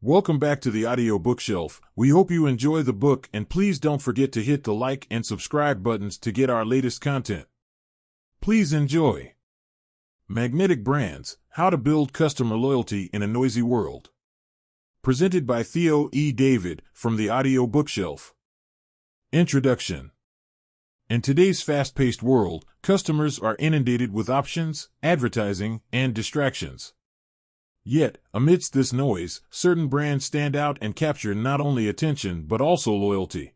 Welcome back to the audio bookshelf. We hope you enjoy the book, and please don't forget to hit the like and subscribe buttons to get our latest content. Please enjoy. Magnetic Brands: How to Build Customer Loyalty in a Noisy World. Presented by Theo E. David from the audio bookshelf. Introduction. In today's fast-paced world, customers are inundated with options, advertising, and distractions. Yet, amidst this noise, certain brands stand out and capture not only attention but also loyalty.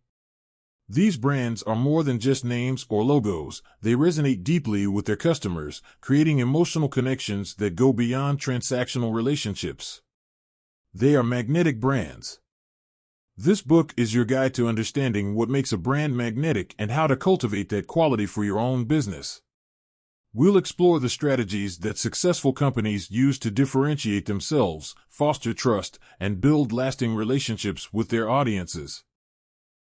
These brands are more than just names or logos. They resonate deeply with their customers, creating emotional connections that go beyond transactional relationships. They are magnetic brands. This book is your guide to understanding what makes a brand magnetic and how to cultivate that quality for your own business. We'll explore the strategies that successful companies use to differentiate themselves, foster trust, and build lasting relationships with their audiences.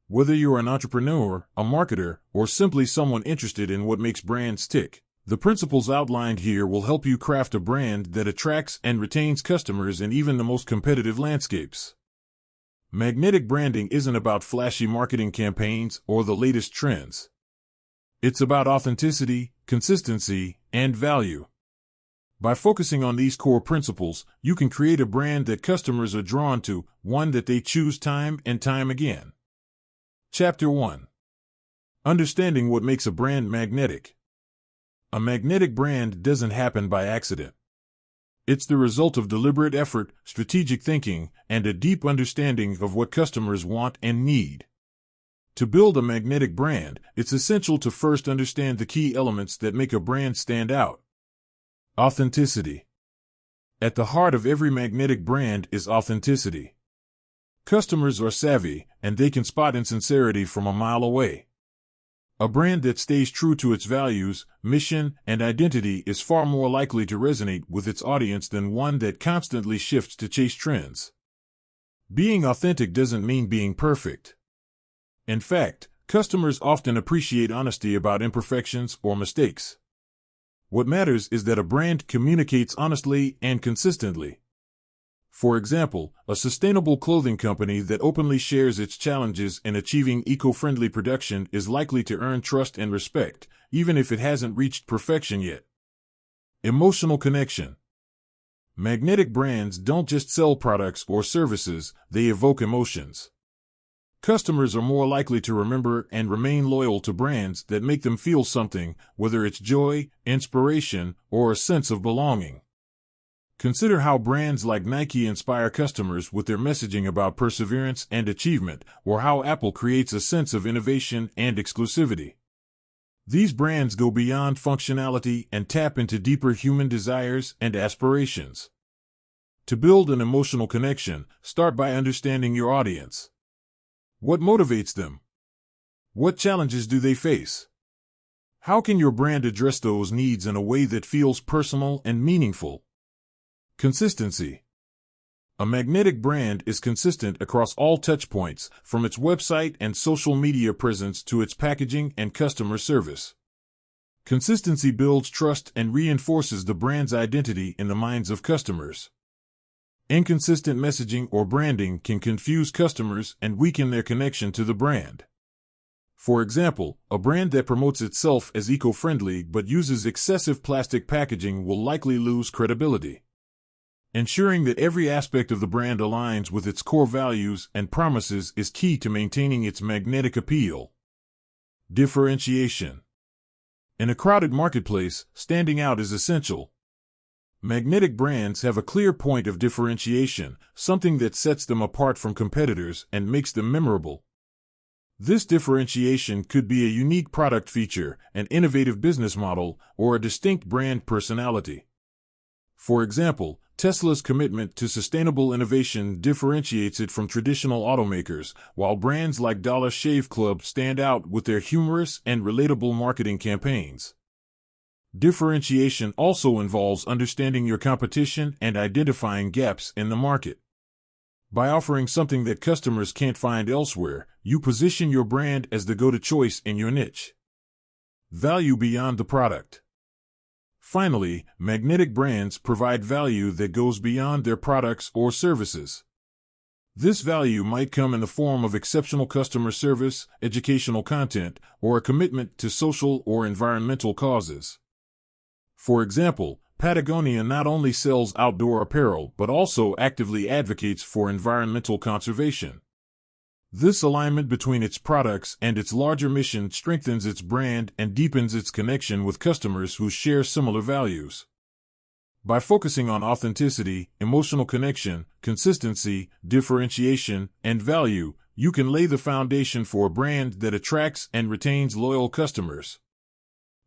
Whether you're an entrepreneur, a marketer, or simply someone interested in what makes brands tick, the principles outlined here will help you craft a brand that attracts and retains customers in even the most competitive landscapes. Magnetic branding isn't about flashy marketing campaigns or the latest trends. It's about authenticity, consistency, and value. By focusing on these core principles, you can create a brand that customers are drawn to, one that they choose time and time again. Chapter 1. Understanding what makes a brand magnetic. A magnetic brand doesn't happen by accident. It's the result of deliberate effort, strategic thinking, and a deep understanding of what customers want and need. To build a magnetic brand, it's essential to first understand the key elements that make a brand stand out. Authenticity. At the heart of every magnetic brand is authenticity. Customers are savvy, and they can spot insincerity from a mile away. A brand that stays true to its values, mission, and identity is far more likely to resonate with its audience than one that constantly shifts to chase trends. Being authentic doesn't mean being perfect. In fact, customers often appreciate honesty about imperfections or mistakes. What matters is that a brand communicates honestly and consistently. For example, a sustainable clothing company that openly shares its challenges in achieving eco-friendly production is likely to earn trust and respect, even if it hasn't reached perfection yet. Emotional connection. Magnetic brands don't just sell products or services, they evoke emotions. Customers are more likely to remember and remain loyal to brands that make them feel something, whether it's joy, inspiration, or a sense of belonging. Consider how brands like Nike inspire customers with their messaging about perseverance and achievement, or how Apple creates a sense of innovation and exclusivity. These brands go beyond functionality and tap into deeper human desires and aspirations. To build an emotional connection, start by understanding your audience. What motivates them? What challenges do they face? How can your brand address those needs in a way that feels personal and meaningful? Consistency. A magnetic brand is consistent across all touchpoints, from its website and social media presence to its packaging and customer service. Consistency builds trust and reinforces the brand's identity in the minds of customers. Inconsistent messaging or branding can confuse customers and weaken their connection to the brand. For example, a brand that promotes itself as eco-friendly but uses excessive plastic packaging will likely lose credibility. Ensuring that every aspect of the brand aligns with its core values and promises is key to maintaining its magnetic appeal. Differentiation. In a crowded marketplace, standing out is essential. Magnetic brands have a clear point of differentiation, something that sets them apart from competitors and makes them memorable. This differentiation could be a unique product feature, an innovative business model, or a distinct brand personality. For example, Tesla's commitment to sustainable innovation differentiates it from traditional automakers, while brands like Dollar Shave Club stand out with their humorous and relatable marketing campaigns. Differentiation also involves understanding your competition and identifying gaps in the market. By offering something that customers can't find elsewhere, you position your brand as the go-to choice in your niche. Value beyond the product. Finally, magnetic brands provide value that goes beyond their products or services. This value might come in the form of exceptional customer service, educational content, or a commitment to social or environmental causes. For example, Patagonia not only sells outdoor apparel but also actively advocates for environmental conservation. This alignment between its products and its larger mission strengthens its brand and deepens its connection with customers who share similar values. By focusing on authenticity, emotional connection, consistency, differentiation, and value, you can lay the foundation for a brand that attracts and retains loyal customers.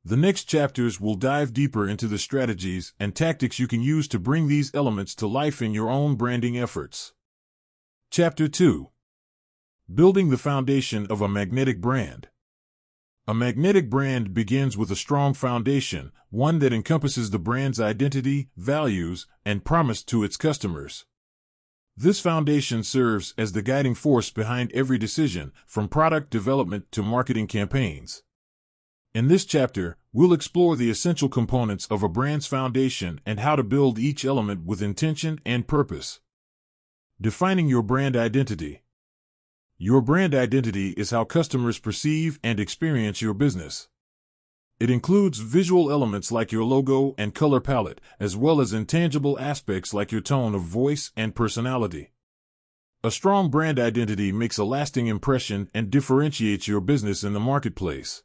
The next chapters will dive deeper into the strategies and tactics you can use to bring these elements to life in your own branding efforts. Chapter 2. Building the foundation of a magnetic brand. A magnetic brand begins with a strong foundation, one that encompasses the brand's identity, values, and promise to its customers. This foundation serves as the guiding force behind every decision, from product development to marketing campaigns. In this chapter, we'll explore the essential components of a brand's foundation and how to build each element with intention and purpose. Defining your brand identity. Your brand identity is how customers perceive and experience your business. It includes visual elements like your logo and color palette, as well as intangible aspects like your tone of voice and personality. A strong brand identity makes a lasting impression and differentiates your business in the marketplace.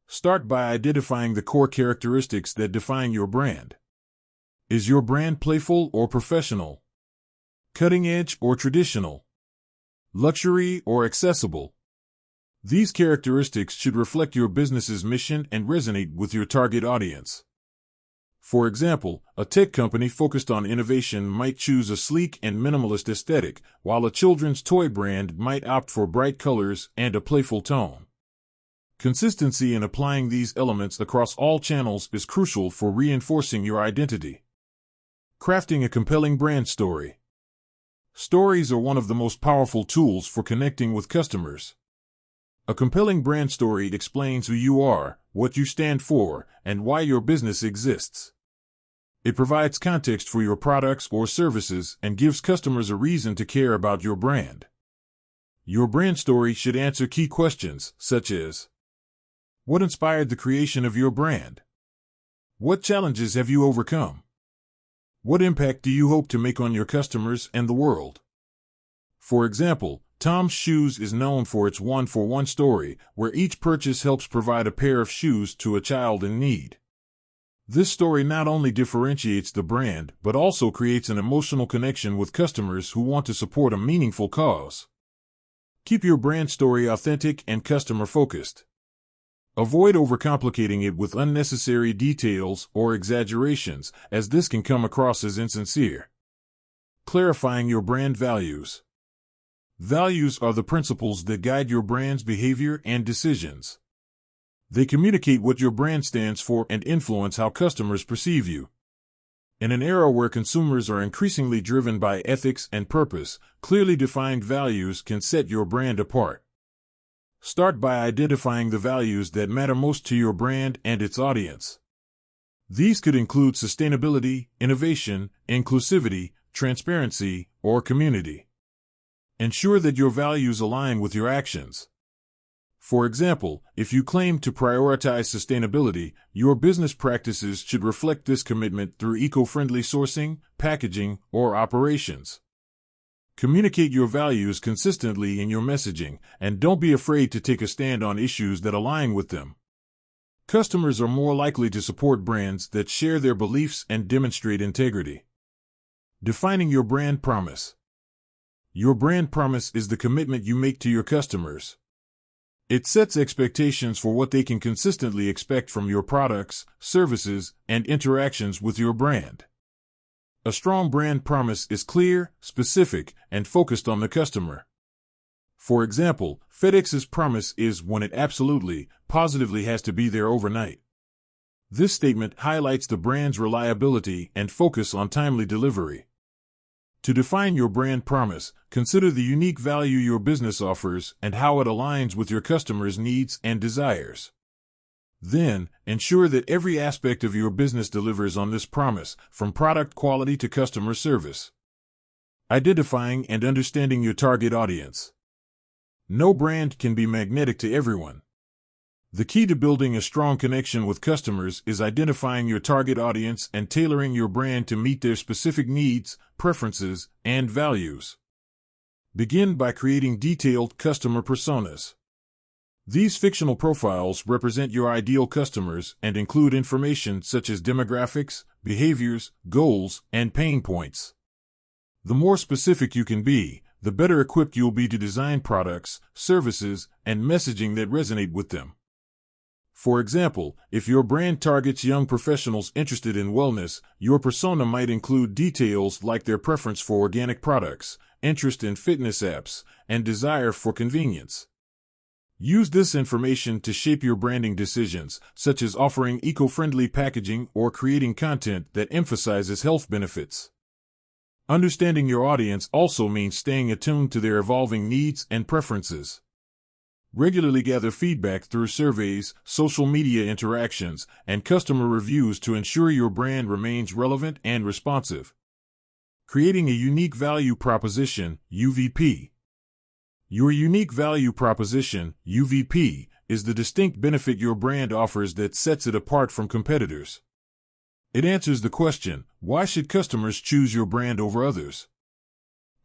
Start by identifying the core characteristics that define your brand. Is your brand playful or professional? Cutting edge or traditional? Luxury or accessible? These characteristics should reflect your business's mission and resonate with your target audience. For example, a tech company focused on innovation might choose a sleek and minimalist aesthetic, while a children's toy brand might opt for bright colors and a playful tone. Consistency in applying these elements across all channels is crucial for reinforcing your identity. Crafting a compelling brand story. Stories are one of the most powerful tools for connecting with customers. A compelling brand story explains who you are, what you stand for, and why your business exists. It provides context for your products or services and gives customers a reason to care about your brand. Your brand story should answer key questions, such as: what inspired the creation of your brand? What challenges have you overcome? What impact do you hope to make on your customers and the world? For example, Tom's Shoes is known for its one-for-one story, where each purchase helps provide a pair of shoes to a child in need. This story not only differentiates the brand, but also creates an emotional connection with customers who want to support a meaningful cause. Keep your brand story authentic and customer-focused. Avoid overcomplicating it with unnecessary details or exaggerations, as this can come across as insincere. Clarifying your brand values. Values are the principles that guide your brand's behavior and decisions. They communicate what your brand stands for and influence how customers perceive you. In an era where consumers are increasingly driven by ethics and purpose, clearly defined values can set your brand apart. Start by identifying the values that matter most to your brand and its audience. These could include sustainability, innovation, inclusivity, transparency, or community. Ensure that your values align with your actions. For example, if you claim to prioritize sustainability, your business practices should reflect this commitment through eco-friendly sourcing, packaging, or operations. Communicate your values consistently in your messaging, and don't be afraid to take a stand on issues that align with them. Customers are more likely to support brands that share their beliefs and demonstrate integrity. Defining your brand promise. Your brand promise is the commitment you make to your customers. It sets expectations for what they can consistently expect from your products, services, and interactions with your brand. A strong brand promise is clear, specific, and focused on the customer. For example, FedEx's promise is when it absolutely, positively has to be there overnight. This statement highlights the brand's reliability and focus on timely delivery. To define your brand promise, consider the unique value your business offers and how it aligns with your customers' needs and desires. Then, ensure that every aspect of your business delivers on this promise, from product quality to customer service. Identifying and understanding your target audience. No brand can be magnetic to everyone. The key to building a strong connection with customers is identifying your target audience and tailoring your brand to meet their specific needs, preferences, and values. Begin by creating detailed customer personas. These fictional profiles represent your ideal customers and include information such as demographics, behaviors, goals, and pain points. The more specific you can be, the better equipped you'll be to design products, services, and messaging that resonate with them. For example, if your brand targets young professionals interested in wellness, your persona might include details like their preference for organic products, interest in fitness apps, and desire for convenience. Use this information to shape your branding decisions, such as offering eco-friendly packaging or creating content that emphasizes health benefits. Understanding your audience also means staying attuned to their evolving needs and preferences. Regularly gather feedback through surveys, social media interactions, and customer reviews to ensure your brand remains relevant and responsive. Creating a unique value proposition, UVP. Your unique value proposition, UVP, is the distinct benefit your brand offers that sets it apart from competitors. It answers the question, why should customers choose your brand over others?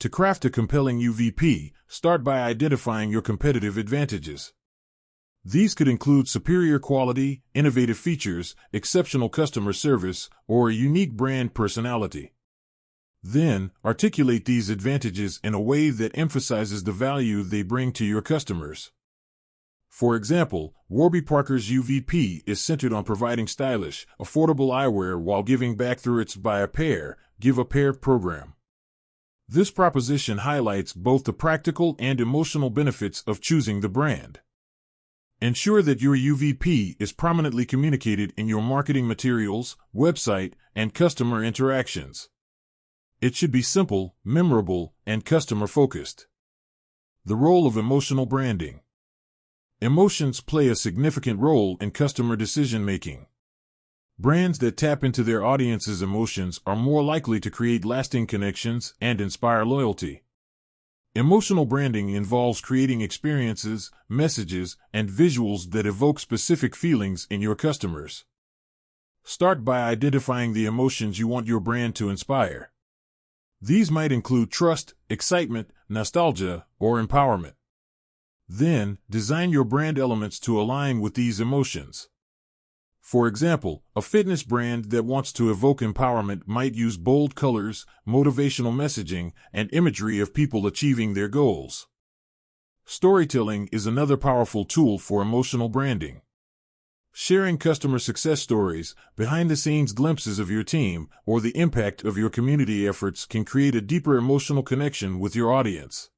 To craft a compelling UVP, start by identifying your competitive advantages. These could include superior quality, innovative features, exceptional customer service, or a unique brand personality. Then, articulate these advantages in a way that emphasizes the value they bring to your customers. For example, Warby Parker's UVP is centered on providing stylish, affordable eyewear while giving back through its Buy a Pair, Give a Pair program. This proposition highlights both the practical and emotional benefits of choosing the brand. Ensure that your UVP is prominently communicated in your marketing materials, website, and customer interactions. It should be simple, memorable, and customer-focused. The role of emotional branding. Emotions play a significant role in customer decision-making. Brands that tap into their audience's emotions are more likely to create lasting connections and inspire loyalty. Emotional branding involves creating experiences, messages, and visuals that evoke specific feelings in your customers. Start by identifying the emotions you want your brand to inspire. These might include trust, excitement, nostalgia, or empowerment. Then, design your brand elements to align with these emotions. For example, a fitness brand that wants to evoke empowerment might use bold colors, motivational messaging, and imagery of people achieving their goals. Storytelling is another powerful tool for emotional branding. Sharing customer success stories, behind-the-scenes glimpses of your team, or the impact of your community efforts can create a deeper emotional connection with your audience.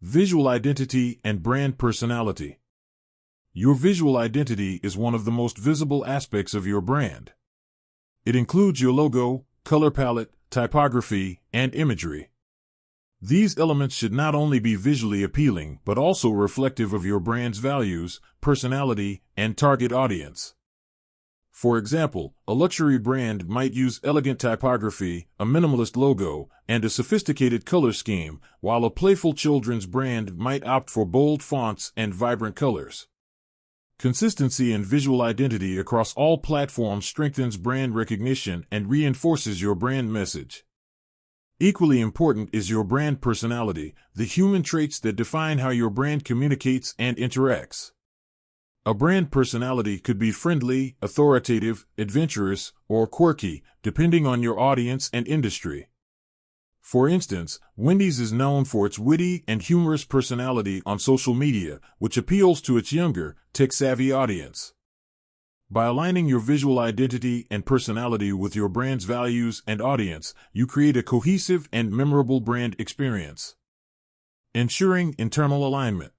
Visual identity and brand personality. Your visual identity is one of the most visible aspects of your brand. It includes your logo, color palette, typography, and imagery. These elements should not only be visually appealing but also reflective of your brand's values, personality, and target audience. For example, a luxury brand might use elegant typography, a minimalist logo, and a sophisticated color scheme, while a playful children's brand might opt for bold fonts and vibrant colors. Consistency and visual identity across all platforms strengthens brand recognition and reinforces your brand message. Equally important is your brand personality, the human traits that define how your brand communicates and interacts. A brand personality could be friendly, authoritative, adventurous, or quirky, depending on your audience and industry. For instance, Wendy's is known for its witty and humorous personality on social media, which appeals to its younger, tech-savvy audience. By aligning your visual identity and personality with your brand's values and audience, you create a cohesive and memorable brand experience. Ensuring internal alignment.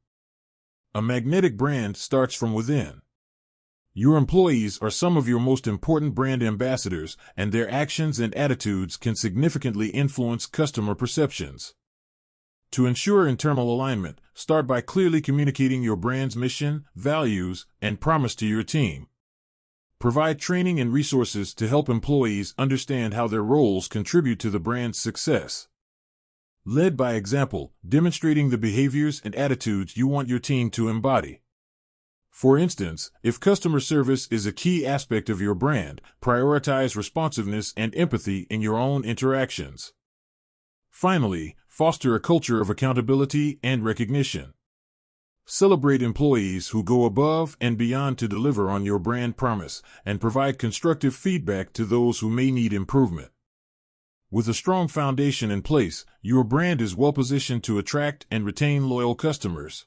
A magnetic brand starts from within. Your employees are some of your most important brand ambassadors, and their actions and attitudes can significantly influence customer perceptions. To ensure internal alignment, start by clearly communicating your brand's mission, values, and promise to your team. Provide training and resources to help employees understand how their roles contribute to the brand's success. Led by example, demonstrating the behaviors and attitudes you want your team to embody. For instance, if customer service is a key aspect of your brand, prioritize responsiveness and empathy in your own interactions. Finally, foster a culture of accountability and recognition. Celebrate employees who go above and beyond to deliver on your brand promise, and provide constructive feedback to those who may need improvement. With a strong foundation in place, your brand is well positioned to attract and retain loyal customers.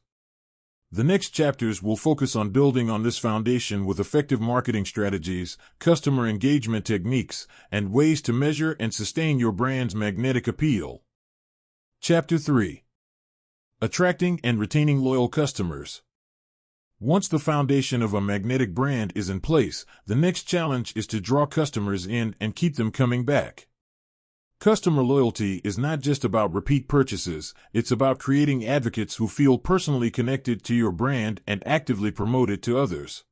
The next chapters will focus on building on this foundation with effective marketing strategies, customer engagement techniques, and ways to measure and sustain your brand's magnetic appeal. Chapter 3. Attracting and retaining loyal customers. Once the foundation of a magnetic brand is in place, the next challenge is to draw customers in and keep them coming back. Customer loyalty is not just about repeat purchases, it's about creating advocates who feel personally connected to your brand and actively promote it to others.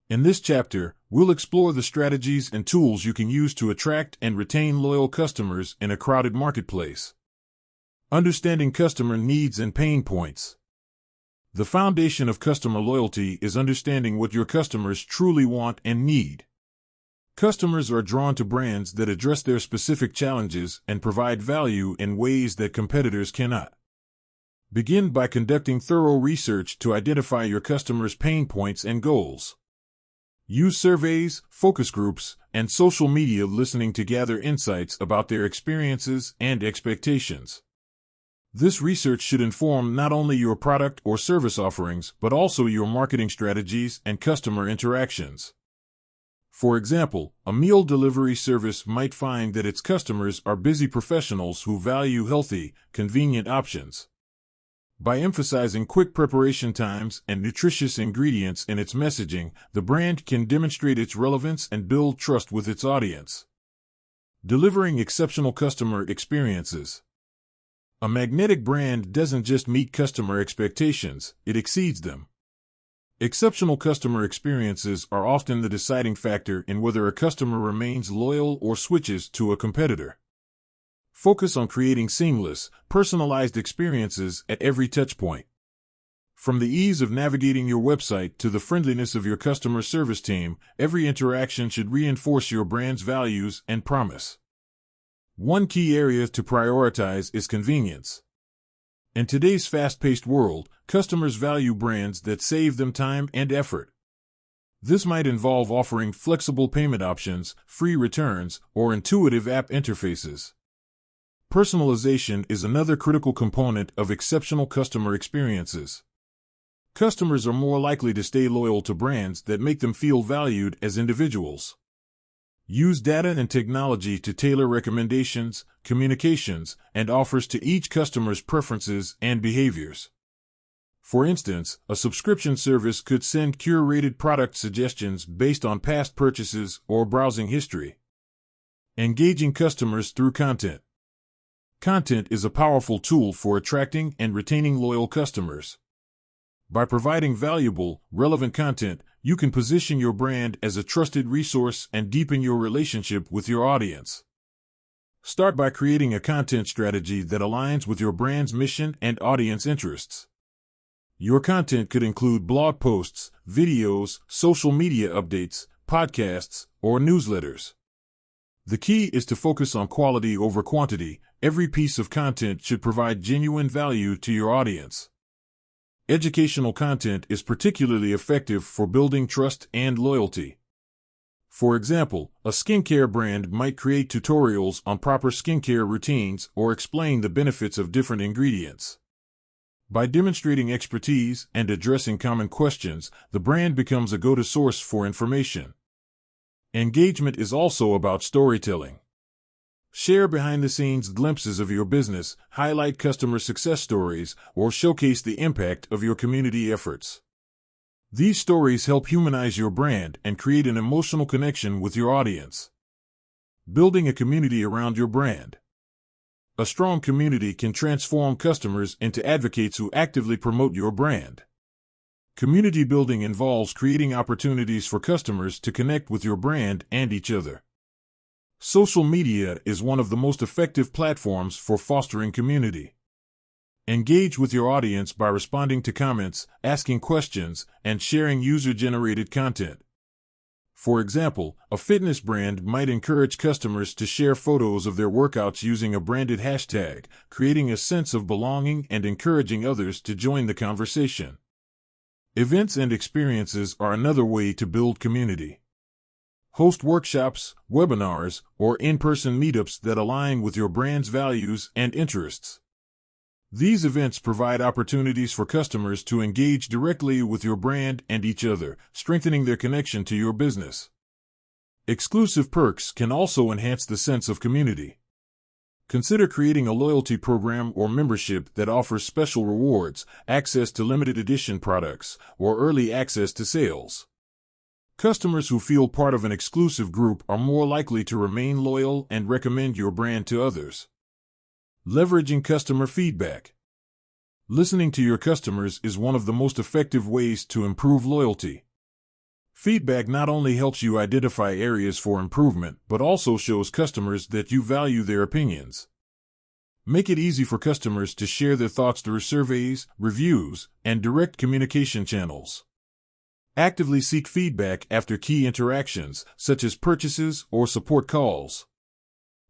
In this chapter, we'll explore the strategies and tools you can use to attract and retain loyal customers in a crowded marketplace. Understanding customer needs and pain points. The foundation of customer loyalty is understanding what your customers truly want and need. Customers are drawn to brands that address their specific challenges and provide value in ways that competitors cannot. Begin by conducting thorough research to identify your customers' pain points and goals. Use surveys, focus groups, and social media listening to gather insights about their experiences and expectations. This research should inform not only your product or service offerings, but also your marketing strategies and customer interactions. For example, a meal delivery service might find that its customers are busy professionals who value healthy, convenient options. By emphasizing quick preparation times and nutritious ingredients in its messaging, the brand can demonstrate its relevance and build trust with its audience. Delivering exceptional customer experiences. A magnetic brand doesn't just meet customer expectations, it exceeds them. Exceptional customer experiences are often the deciding factor in whether a customer remains loyal or switches to a competitor. Focus on creating seamless, personalized experiences at every touchpoint. From the ease of navigating your website to the friendliness of your customer service team, every interaction should reinforce your brand's values and promise. One key area to prioritize is convenience. In today's fast-paced world, customers value brands that save them time and effort. This might involve offering flexible payment options, free returns, or intuitive app interfaces. Personalization is another critical component of exceptional customer experiences. Customers are more likely to stay loyal to brands that make them feel valued as individuals. Use data and technology to tailor recommendations, communications, and offers to each customer's preferences and behaviors. For instance, a subscription service could send curated product suggestions based on past purchases or browsing history. Engaging customers through content. Content is a powerful tool for attracting and retaining loyal customers. By providing valuable, relevant content, you can position your brand as a trusted resource and deepen your relationship with your audience. Start by creating a content strategy that aligns with your brand's mission and audience interests. Your content could include blog posts, videos, social media updates, podcasts, or newsletters. The key is to focus on quality over quantity. Every piece of content should provide genuine value to your audience. Educational content is particularly effective for building trust and loyalty. For example, a skincare brand might create tutorials on proper skincare routines or explain the benefits of different ingredients. By demonstrating expertise and addressing common questions, the brand becomes a go-to source for information. Engagement is also about storytelling. Share behind-the-scenes glimpses of your business, highlight customer success stories, or showcase the impact of your community efforts. These stories help humanize your brand and create an emotional connection with your audience. Building a community around your brand. A strong community can transform customers into advocates who actively promote your brand. Community building involves creating opportunities for customers to connect with your brand and each other. Social media is one of the most effective platforms for fostering community. Engage with your audience by responding to comments, asking questions, and sharing user-generated content. For example, a fitness brand might encourage customers to share photos of their workouts using a branded hashtag, creating a sense of belonging and encouraging others to join the conversation. Events and experiences are another way to build community. Host workshops, webinars, or in-person meetups that align with your brand's values and interests. These events provide opportunities for customers to engage directly with your brand and each other, strengthening their connection to your business. Exclusive perks can also enhance the sense of community. Consider creating a loyalty program or membership that offers special rewards, access to limited edition products, or early access to sales. Customers who feel part of an exclusive group are more likely to remain loyal and recommend your brand to others. Leveraging customer feedback. Listening to your customers is one of the most effective ways to improve loyalty. Feedback not only helps you identify areas for improvement, but also shows customers that you value their opinions. Make it easy for customers to share their thoughts through surveys, reviews, and direct communication channels. Actively seek feedback after key interactions, such as purchases or support calls.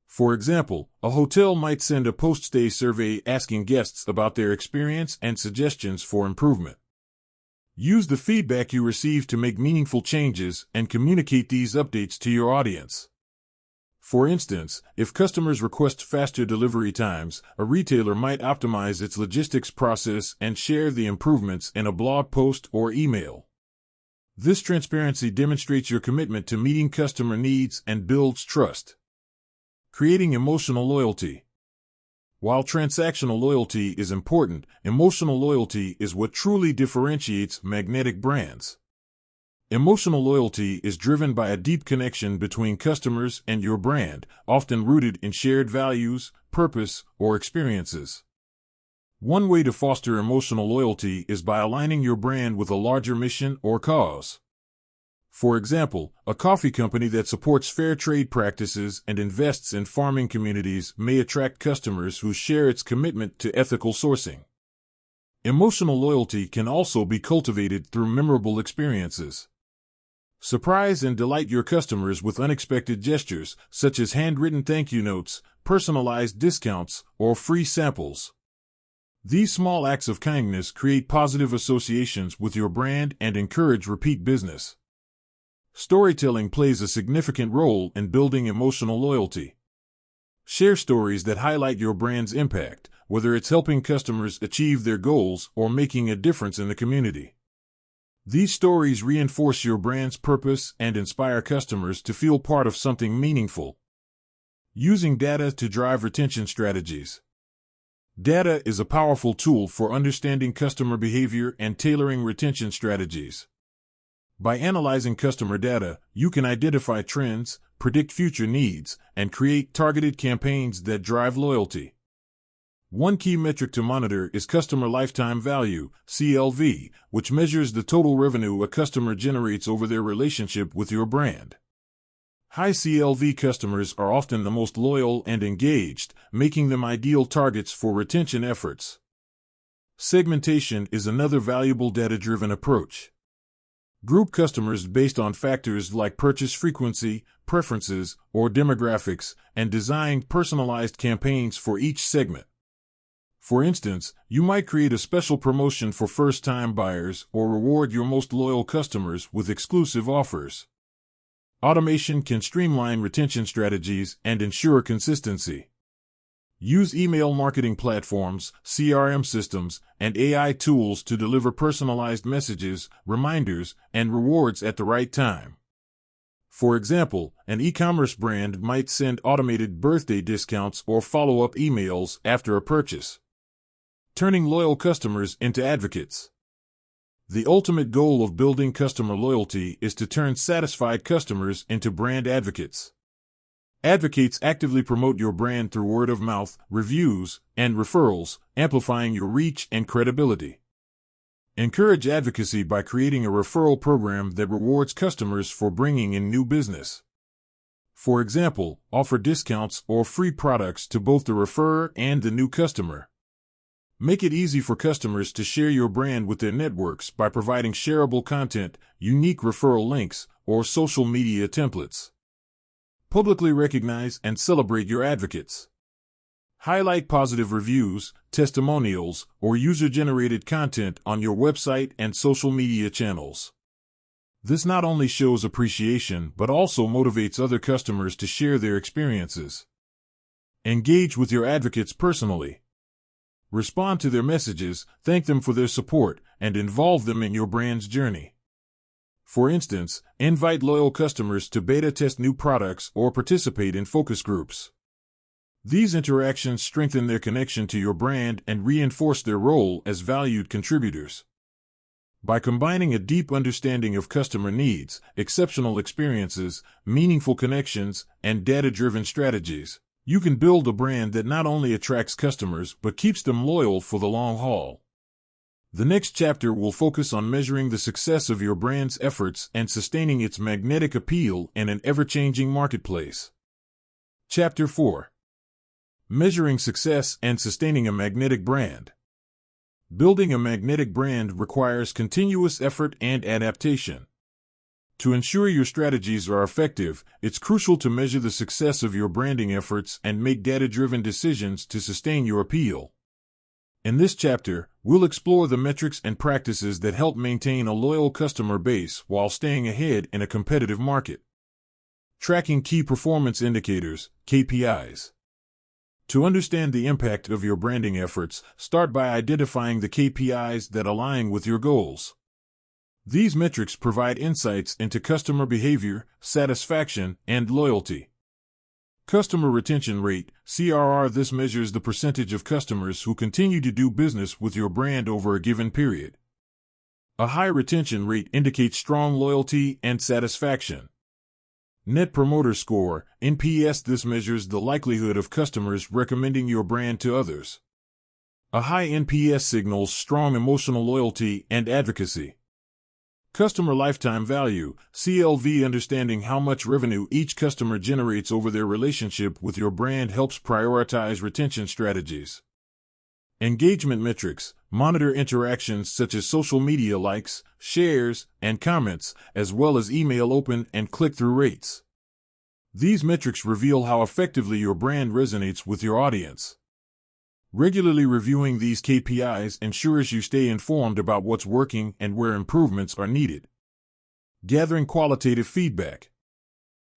For example, a hotel might send a post-stay survey asking guests about their experience and suggestions for improvement. Use the feedback you receive to make meaningful changes and communicate these updates to your audience. For instance, if customers request faster delivery times, a retailer might optimize its logistics process and share the improvements in a blog post or email. This transparency demonstrates your commitment to meeting customer needs and builds trust. Creating emotional loyalty. While transactional loyalty is important, emotional loyalty is what truly differentiates magnetic brands. Emotional loyalty is driven by a deep connection between customers and your brand, often rooted in shared values, purpose, or experiences. One way to foster emotional loyalty is by aligning your brand with a larger mission or cause. For example, a coffee company that supports fair trade practices and invests in farming communities may attract customers who share its commitment to ethical sourcing. Emotional loyalty can also be cultivated through memorable experiences. Surprise and delight your customers with unexpected gestures, such as handwritten thank you notes, personalized discounts, or free samples. These small acts of kindness create positive associations with your brand and encourage repeat business. Storytelling plays a significant role in building emotional loyalty. Share stories that highlight your brand's impact, whether it's helping customers achieve their goals or making a difference in the community. These stories reinforce your brand's purpose and inspire customers to feel part of something meaningful. Using data to drive retention strategies. Data is a powerful tool for understanding customer behavior and tailoring retention strategies. By analyzing customer data, you can identify trends, predict future needs, and create targeted campaigns that drive loyalty. One key metric to monitor is customer lifetime value, CLV, which measures the total revenue a customer generates over their relationship with your brand. High CLV customers are often the most loyal and engaged, making them ideal targets for retention efforts. Segmentation is another valuable data-driven approach. Group customers based on factors like purchase frequency, preferences, or demographics, and design personalized campaigns for each segment. For instance, you might create a special promotion for first-time buyers or reward your most loyal customers with exclusive offers. Automation can streamline retention strategies and ensure consistency. Use email marketing platforms, CRM systems, and AI tools to deliver personalized messages, reminders, and rewards at the right time. For example, an e-commerce brand might send automated birthday discounts or follow-up emails after a purchase. Turning loyal customers into advocates. The ultimate goal of building customer loyalty is to turn satisfied customers into brand advocates. Advocates actively promote your brand through word of mouth, reviews, and referrals, amplifying your reach and credibility. Encourage advocacy by creating a referral program that rewards customers for bringing in new business. For example, offer discounts or free products to both the referrer and the new customer. Make it easy for customers to share your brand with their networks by providing shareable content, unique referral links, or social media templates. Publicly recognize and celebrate your advocates. Highlight positive reviews, testimonials, or user-generated content on your website and social media channels. This not only shows appreciation but also motivates other customers to share their experiences. Engage with your advocates personally. Respond to their messages, thank them for their support, and involve them in your brand's journey. For instance, invite loyal customers to beta test new products or participate in focus groups. These interactions strengthen their connection to your brand and reinforce their role as valued contributors. By combining a deep understanding of customer needs, exceptional experiences, meaningful connections, and data-driven strategies, you can build a brand that not only attracts customers but keeps them loyal for the long haul. The next chapter will focus on measuring the success of your brand's efforts and sustaining its magnetic appeal in an ever-changing marketplace. Chapter 4. Measuring success and sustaining a magnetic brand. Building a magnetic brand requires continuous effort and adaptation. To ensure your strategies are effective, it's crucial to measure the success of your branding efforts and make data-driven decisions to sustain your appeal. In this chapter, we'll explore the metrics and practices that help maintain a loyal customer base while staying ahead in a competitive market. Tracking key performance indicators, KPIs. To understand the impact of your branding efforts, start by identifying the KPIs that align with your goals. These metrics provide insights into customer behavior, satisfaction, and loyalty. Customer retention rate, CRR. This measures the percentage of customers who continue to do business with your brand over a given period. A high retention rate indicates strong loyalty and satisfaction. Net Promoter Score, NPS. This measures the likelihood of customers recommending your brand to others. A high NPS signals strong emotional loyalty and advocacy. Customer Lifetime Value, CLV. Understanding how much revenue each customer generates over their relationship with your brand helps prioritize retention strategies. Engagement metrics. Monitor interactions such as social media likes, shares, and comments, as well as email open and click-through rates. These metrics reveal how effectively your brand resonates with your audience. Regularly reviewing these KPIs ensures you stay informed about what's working and where improvements are needed. Gathering qualitative feedback.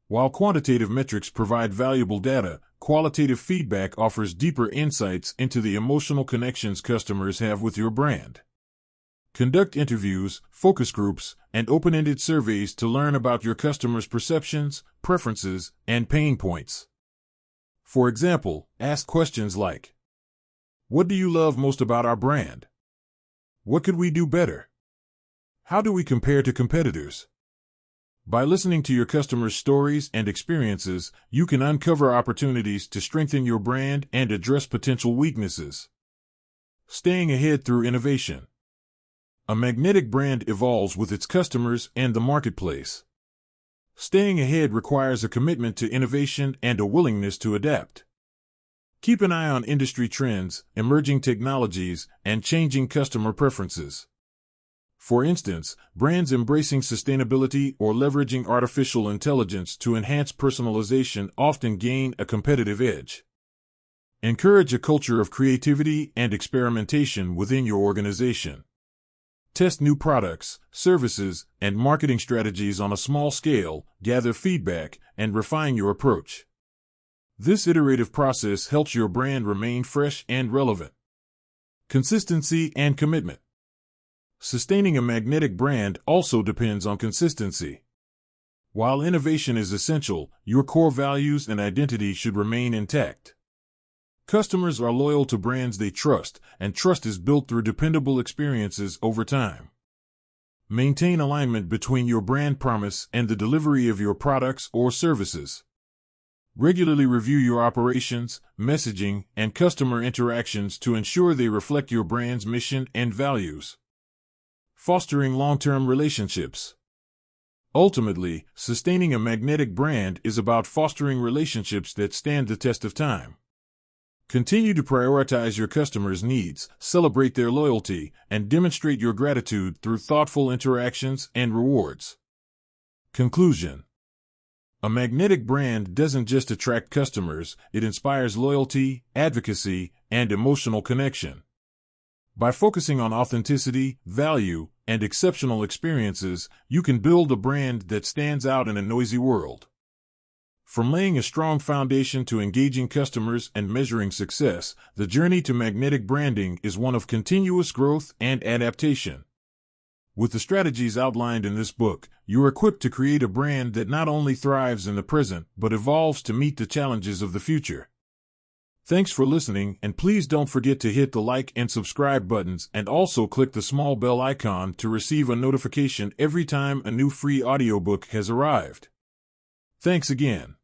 While quantitative metrics provide valuable data, qualitative feedback offers deeper insights into the emotional connections customers have with your brand. Conduct interviews, focus groups, and open-ended surveys to learn about your customers' perceptions, preferences, and pain points. For example, ask questions like, "What do you love most about our brand? What could we do better? How do we compare to competitors?" By listening to your customers' stories and experiences, you can uncover opportunities to strengthen your brand and address potential weaknesses. Staying ahead through innovation. A magnetic brand evolves with its customers and the marketplace. Staying ahead requires a commitment to innovation and a willingness to adapt. Keep an eye on industry trends, emerging technologies, and changing customer preferences. For instance, brands embracing sustainability or leveraging artificial intelligence to enhance personalization often gain a competitive edge. Encourage a culture of creativity and experimentation within your organization. Test new products, services, and marketing strategies on a small scale, gather feedback, and refine your approach. This iterative process helps your brand remain fresh and relevant. Consistency and commitment. Sustaining a magnetic brand also depends on consistency. While innovation is essential, your core values and identity should remain intact. Customers are loyal to brands they trust, and trust is built through dependable experiences over time. Maintain alignment between your brand promise and the delivery of your products or services. Regularly review your operations, messaging, and customer interactions to ensure they reflect your brand's mission and values. Fostering long-term relationships. Ultimately, sustaining a magnetic brand is about fostering relationships that stand the test of time. Continue to prioritize your customers' needs, celebrate their loyalty, and demonstrate your gratitude through thoughtful interactions and rewards. Conclusion: a magnetic brand doesn't just attract customers, it inspires loyalty, advocacy, and emotional connection. By focusing on authenticity, value, and exceptional experiences, you can build a brand that stands out in a noisy world. From laying a strong foundation to engaging customers and measuring success, the journey to magnetic branding is one of continuous growth and adaptation. With the strategies outlined in this book, you're equipped to create a brand that not only thrives in the present, but evolves to meet the challenges of the future. Thanks for listening, and please don't forget to hit the like and subscribe buttons and also click the small bell icon to receive a notification every time a new free audiobook has arrived. Thanks again.